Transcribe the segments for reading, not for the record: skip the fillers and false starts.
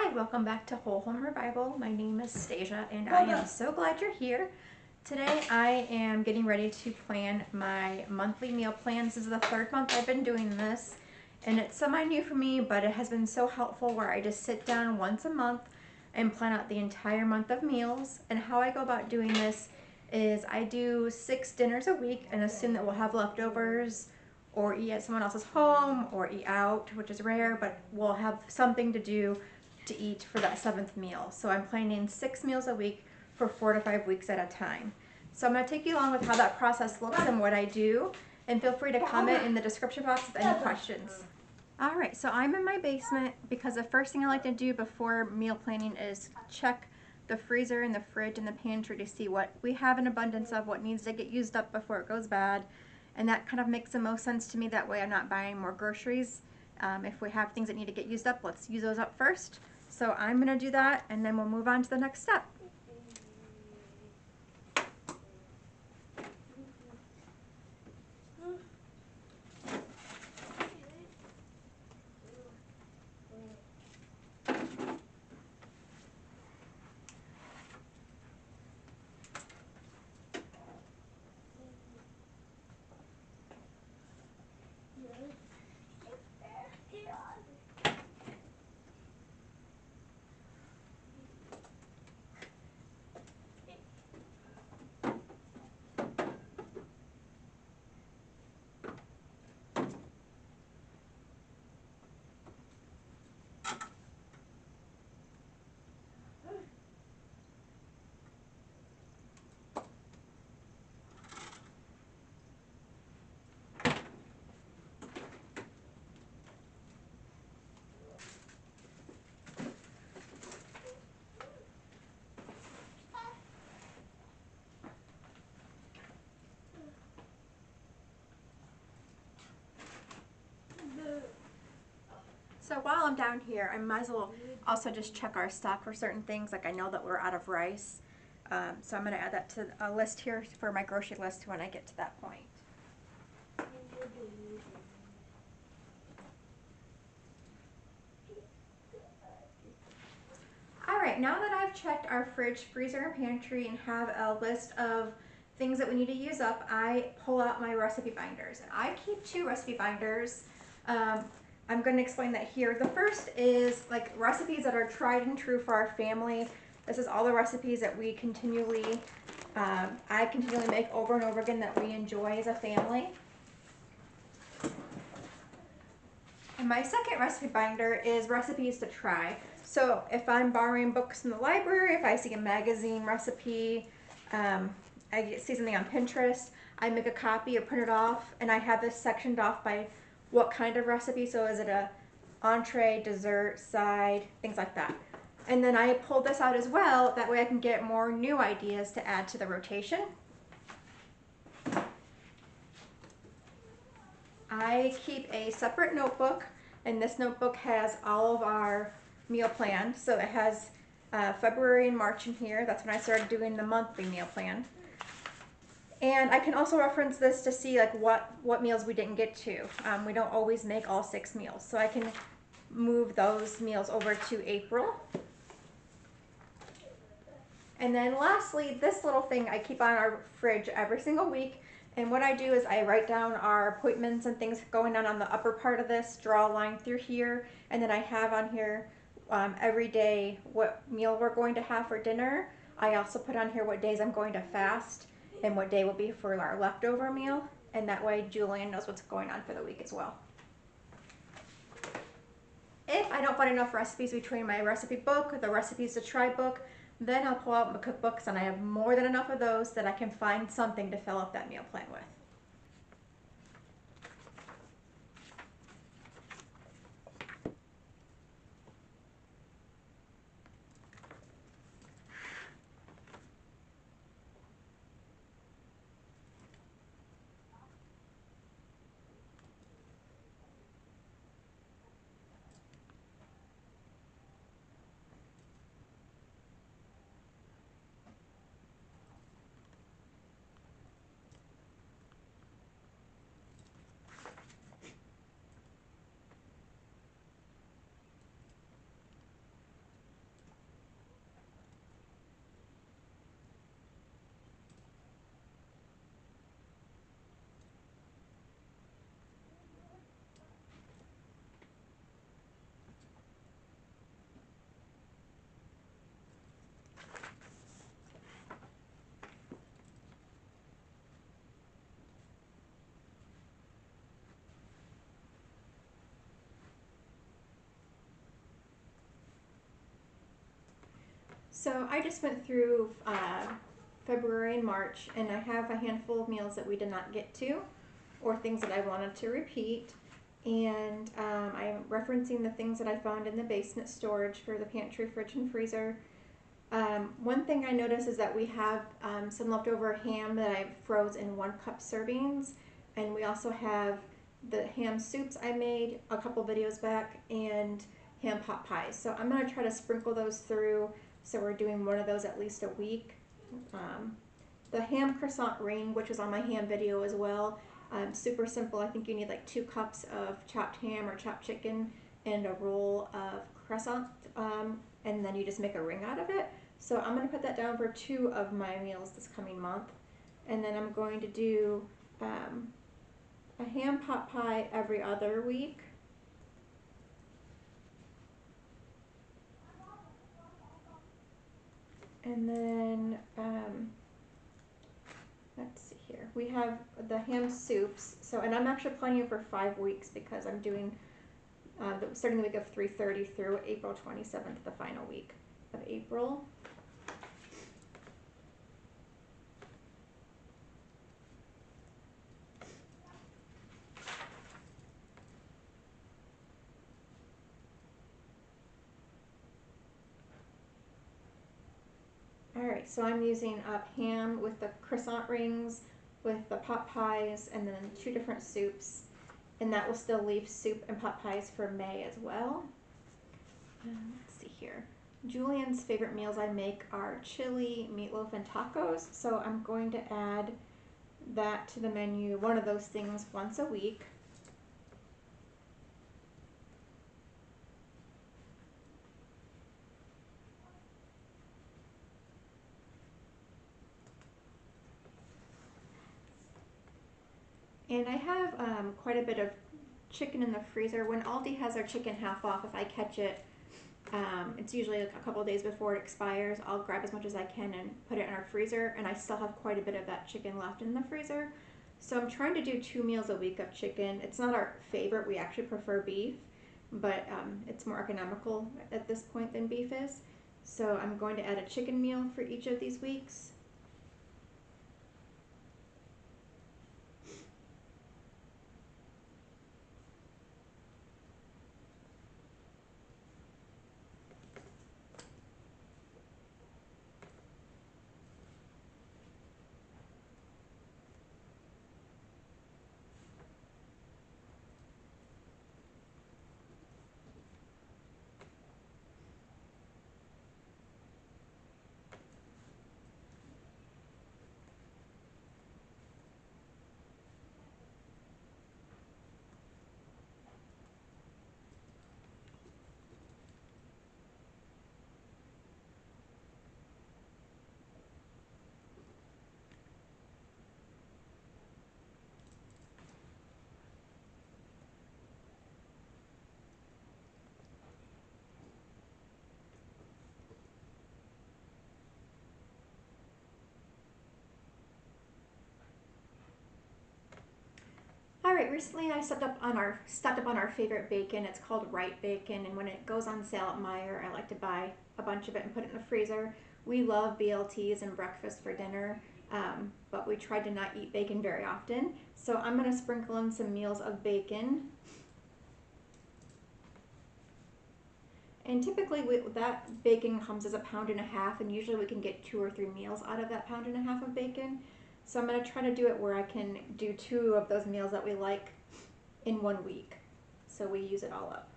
Hi, welcome back to Whole Home Revival. My name is Stasia and I am so glad you're here. Today I am getting ready to plan my monthly meal plans. This is the third month I've been doing this and it's semi-new for me, but it has been so helpful where I just sit down once a month and plan out the entire month of meals. And how I go about doing this is I do 6 dinners a week and assume that we'll have leftovers or eat at someone else's home or eat out, which is rare, but we'll have something to do to eat for that 7th meal. So I'm planning 6 meals a week for 4 to 5 weeks at a time. So I'm going to take you along with how that process looks and what I do, and feel free to comment in the description box with any questions. Alright, so I'm in my basement because the first thing I like to do before meal planning is check the freezer and the fridge and the pantry to see what we have in abundance of, what needs to get used up before it goes bad. And that kind of makes the most sense to me. That way I'm not buying more groceries. If we have things that need to get used up, let's use those up first. So I'm going to do that and then we'll move on to the next step. So while I'm down here, I might as well also just check our stock for certain things. Like I know that we're out of rice. So I'm going to add that to a list here for my grocery list when I get to that point. Alright, now that I've checked our fridge, freezer, and pantry and have a list of things that we need to use up, I pull out my recipe binders. And I keep 2 recipe binders. I'm going to explain that here. The first is like recipes that are tried and true for our family. This is all the recipes that we continually, I continually make over and over again that we enjoy as a family. And my second recipe binder is recipes to try. So if I'm borrowing books from the library, if I see a magazine recipe, I see something on Pinterest, I make a copy or print it off, and I have this sectioned off by what kind of recipe. So is it a entree, dessert, side, things like that. And then I pull this out as well, that way I can get more new ideas to add to the rotation. I keep a separate notebook, and this notebook has all of our meal plans. So it has February and March in here. That's when I started doing the monthly meal plan. And I can also reference this to see like what meals we didn't get to. We don't always make all 6 meals, so I can move those meals over to April. And then lastly, this little thing I keep on our fridge every single week. And what I do is I write down our appointments and things going on the upper part of this, draw a line through here, and then I have on here every day what meal we're going to have for dinner. I also put on here what days I'm going to fast and what day will be for our leftover meal. And that way Julian knows what's going on for the week as well. If I don't find enough recipes between my recipe book, the recipes to try book, then I'll pull out my cookbooks and I have more than enough of those that I can find something to fill up that meal plan with. So I just went through February and March, and I have a handful of meals that we did not get to, or things that I wanted to repeat. And I'm referencing the things that I found in the basement storage for the pantry, fridge, and freezer. One thing I noticed is that we have some leftover ham that I froze in 1 cup servings, and we also have the ham soups I made a couple videos back, and ham pot pies. So I'm going to try to sprinkle those through, so we're doing one of those at least a week. The ham croissant ring, which was on my ham video as well, super simple. I think you need like 2 cups of chopped ham or chopped chicken and a roll of croissant, and then you just make a ring out of it. So I'm going to put that down for 2 of my meals this coming month. And then I'm going to do a ham pot pie every other week. And then, let's see here. We have the ham soups. So, and I'm actually planning for 5 weeks because I'm doing starting the week of 3/30 through April 27th, the final week of April. Alright, so I'm using up ham with the croissant rings, with the pot pies, and then 2 different soups. And that will still leave soup and pot pies for May as well. Let's see here. Julian's favorite meals I make are chili, meatloaf, and tacos. So I'm going to add that to the menu, one of those things, once a week. And I have quite a bit of chicken in the freezer. When Aldi has their chicken half off, if I catch it, it's usually like a couple days before it expires. I'll grab as much as I can and put it in our freezer, and I still have quite a bit of that chicken left in the freezer. So I'm trying to do 2 meals a week of chicken. It's not our favorite. We actually prefer beef, but it's more economical at this point than beef is. So I'm going to add a chicken meal for each of these weeks. All right, recently I stocked up on our favorite bacon. It's called Wright bacon, and when it goes on sale at Meijer, I like to buy a bunch of it and put it in the freezer. We love BLTs and breakfast for dinner, but we try to not eat bacon very often. So I'm going to sprinkle in some meals of bacon. And typically that bacon comes as a 1.5 pounds, and usually we can get 2 or 3 meals out of that 1.5 pounds of bacon. So I'm going to try to do it where I can do 2 of those meals that we like in 1 week. So we use it all up.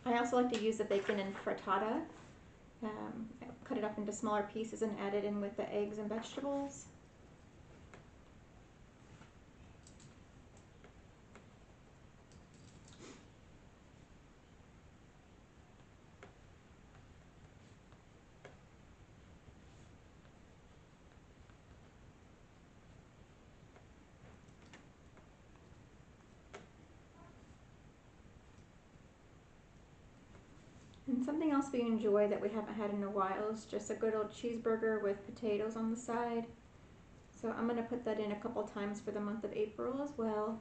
I also like to use the bacon in frittata. Cut it up into smaller pieces and add it in with the eggs and vegetables. And something else we enjoy that we haven't had in a while is just a good old cheeseburger with potatoes on the side. So I'm going to put that in a couple times for the month of April as well.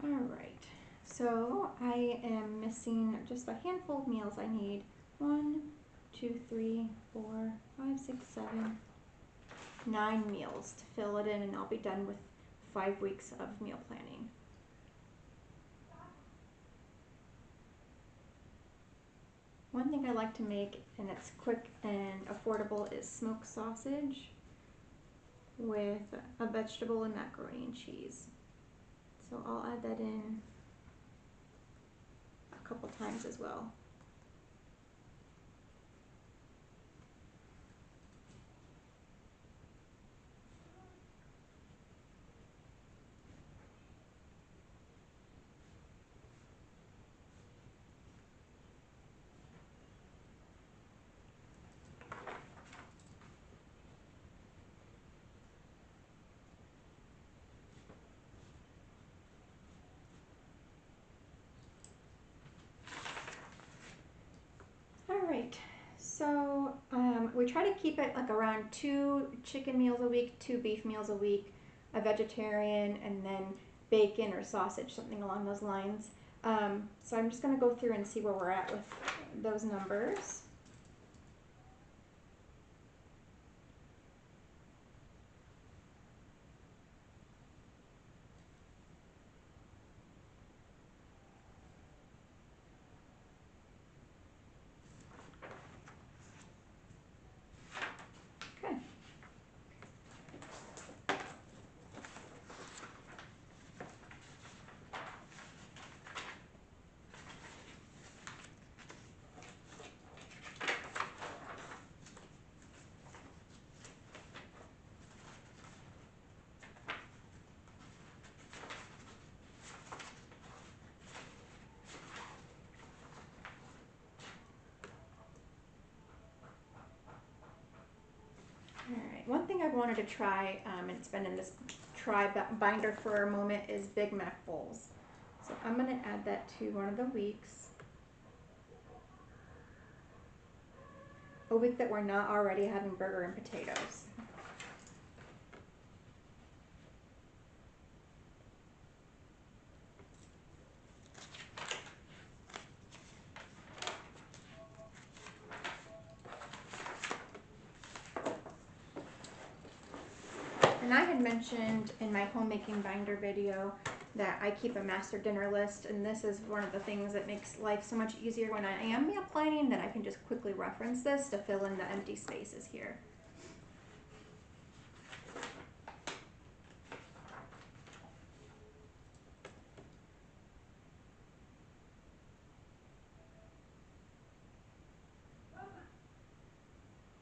Alright, so I am missing just a handful of meals. I need 1, 2, 3, 4, 5, 6, 7, 9 meals to fill it in, and I'll be done with 5 weeks of meal planning. One thing I like to make, and it's quick and affordable, is smoked sausage with a vegetable and macaroni and cheese. So I'll add that in a couple times as well. Alright, so we try to keep it like around 2 chicken meals a week, 2 beef meals a week, a vegetarian, and then bacon or sausage, something along those lines. So I'm just going to go through and see where we're at with those numbers. Okay. Alright, one thing I've wanted to try, and it's been in this try binder for a moment, is Big Mac bowls. So I'm going to add that to one of the weeks. A week that we're not already having burger and potatoes. And I had mentioned in my homemaking binder video that I keep a master dinner list, and this is one of the things that makes life so much easier when I am meal planning, that I can just quickly reference this to fill in the empty spaces here.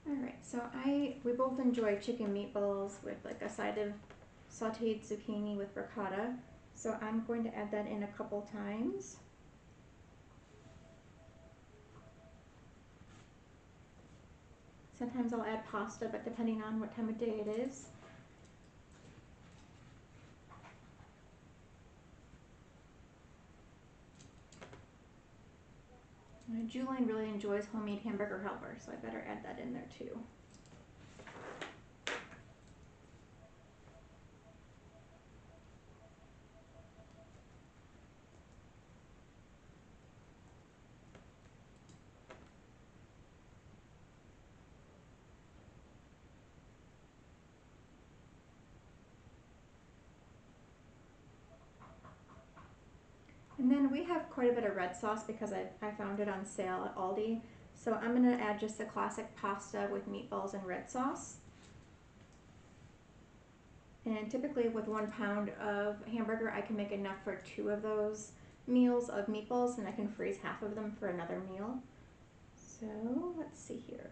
Alright, so we both enjoy chicken meatballs with like a side of sauteed zucchini with ricotta. So I'm going to add that in a couple times. Sometimes I'll add pasta, but depending on what time of day it is. Julian really enjoys homemade hamburger helper, so I better add that in there too. And then we have quite a bit of red sauce because I found it on sale at Aldi. So I'm going to add just a classic pasta with meatballs and red sauce. And typically with 1 pound of hamburger, I can make enough for 2 of those meals of meatballs, and I can freeze half of them for another meal. So let's see here.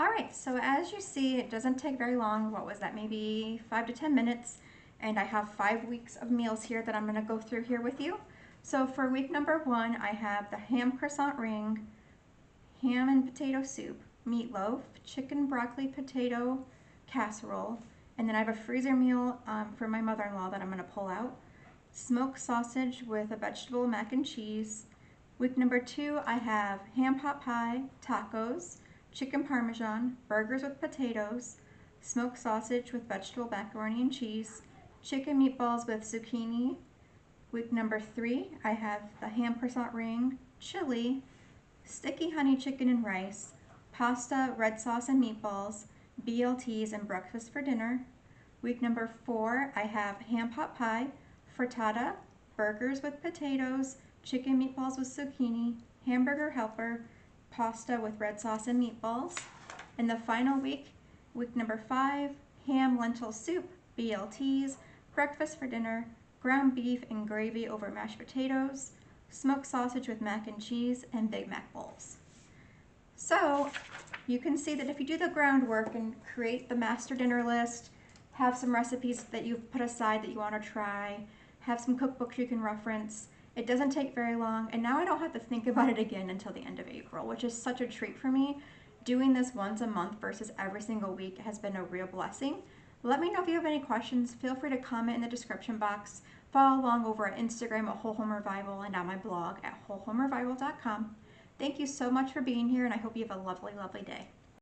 All right, so as you see, it doesn't take very long. What was that, maybe 5 to 10 minutes? And I have 5 weeks of meals here that I'm gonna go through here with you. So for week number 1, I have the ham croissant ring, ham and potato soup, meatloaf, chicken broccoli potato casserole, and then I have a freezer meal for my mother-in-law that I'm gonna pull out. Smoked sausage with a vegetable mac and cheese. Week number 2, I have ham pot pie, tacos, chicken parmesan, burgers with potatoes, smoked sausage with vegetable macaroni and cheese, chicken meatballs with zucchini. Week number 3, I have the ham croissant ring, chili, sticky honey chicken and rice, pasta, red sauce and meatballs, BLTs, and breakfast for dinner. Week number 4, I have ham pot pie, frittata, burgers with potatoes, chicken meatballs with zucchini, hamburger helper, pasta with red sauce and meatballs. And the final week, week number 5, ham lentil soup, BLTs, breakfast for dinner, ground beef and gravy over mashed potatoes, smoked sausage with mac and cheese, and Big Mac bowls. So you can see that if you do the groundwork and create the master dinner list, have some recipes that you've put aside that you want to try, have some cookbooks you can reference, it doesn't take very long, and now I don't have to think about it again until the end of April, which is such a treat for me. Doing this once a month versus every single week has been a real blessing. Let me know if you have any questions. Feel free to comment in the description box. Follow along over at Instagram at Whole Home Revival and on my blog at wholehomerevival.com. Thank you so much for being here, and I hope you have a lovely, lovely day.